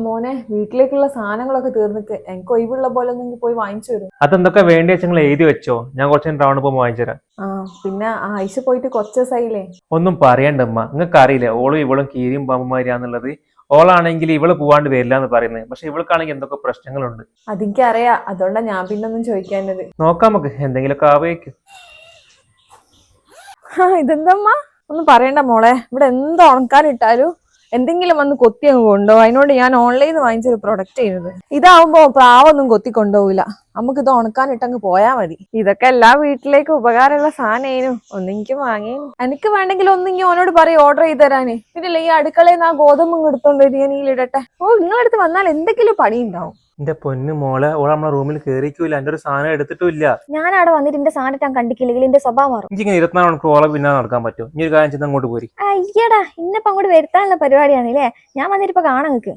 മോനെ വീട്ടിലേക്കുള്ള സാധനങ്ങളൊക്കെ തീർന്നിട്ട് എനിക്ക് ഒഴിവുള്ള പോലെ ഒന്ന് പോയി വാങ്ങിച്ചു വരും. അതെന്തൊക്കെ വേണ്ടി വെച്ചെങ്കിൽ എഴുതി വെച്ചോ, ഞാൻ കുറച്ച് ടൗണിൽ പോകുമ്പോൾ വാങ്ങിച്ചു തരാം. പിന്നെ ആയിഷ പോയിട്ട് കുറച്ച് ദിവസമായില്ലേ. ഒന്നും പറയണ്ടമ്മ, നിങ്ങൾക്ക് അറിയില്ല ഓളും ഇവളും കീരിയും പാമ്പുമാരിയാന്നുള്ളത്. ഓളാണെങ്കിൽ ഇവള് പോവാണ്ട് വരില്ല എന്ന് പറയുന്നത്, പക്ഷെ ഇവൾക്കാണെങ്കിൽ എന്തൊക്കെ പ്രശ്നങ്ങളുണ്ട്. അതെനിക്കറിയാം, അതുകൊണ്ടാണ് ഞാൻ പിന്നെ ഒന്നും ചോദിക്കാനത്. നോക്കാം നമുക്ക് എന്തെങ്കിലുമൊക്കെ ആവേക്കും. ഇതെന്തമ്മ ഒന്നും പറയണ്ട മോളെ, ഇവിടെ എന്ത് ഉണക്കാനിട്ടാലും എന്തെങ്കിലും വന്ന് കൊത്തി അങ്ങ് കൊണ്ടുപോകും. അതിനോട് ഞാൻ ഓൺലൈനിൽ വാങ്ങിച്ചൊരു പ്രൊഡക്റ്റ് ചെയ്യുന്നത്. ഇതാവുമ്പോ പ്രാവൊന്നും കൊത്തി കൊണ്ടുപോകില്ല, നമുക്ക് ഇത് ഉണക്കാനിട്ടങ്ങ് പോയാ മതി. ഇതൊക്കെ എല്ലാ വീട്ടിലേക്കും ഉപകാരമുള്ള സാധനേനു. ഒന്നെനിക്ക് വാങ്ങിയേനു. എനിക്ക് വേണമെങ്കിൽ ഒന്നിങ്ങി ഓനോട് പറയും ഓർഡർ ചെയ്ത് തരാന്. പിന്നെ ഈ അടുക്കളയിൽ നിന്ന് ആ ഗോതമ്പ് എടുത്തോണ്ട് ഞാൻ ഇടട്ടെ. നിങ്ങളടുത്ത് വന്നാൽ എന്തെങ്കിലും പണി ഉണ്ടാവും. എന്റെ പൊന്നു മോളെ, ഓളെ നമ്മളെ റൂമിൽ കയറിക്കൂല, എന്റെ ഒരു സാധനം എടുത്തിട്ടില്ല. ഞാൻ അവിടെ വന്നിട്ട് എന്റെ സാധനം ഞാൻ കണ്ടിക്കില്ലെങ്കിൽ എന്റെ സ്വഭാവം മാറും. എനിക്കിങ്ങനെ 24 മണിക്കൂർ ഓളെ പിന്നെ നടക്കാൻ പറ്റും. ഇനി ഒരു കാര്യം ചെയ്ത് അങ്ങോട്ട് പോരി. അയ്യടാ, ഇന്നിപ്പോ അങ്ങോട്ട് വരുത്താനുള്ള പരിപാടിയാണല്ലേ. ഞാൻ വന്നിട്ട് ഇപ്പൊ കാണാൻ നിൽക്ക്.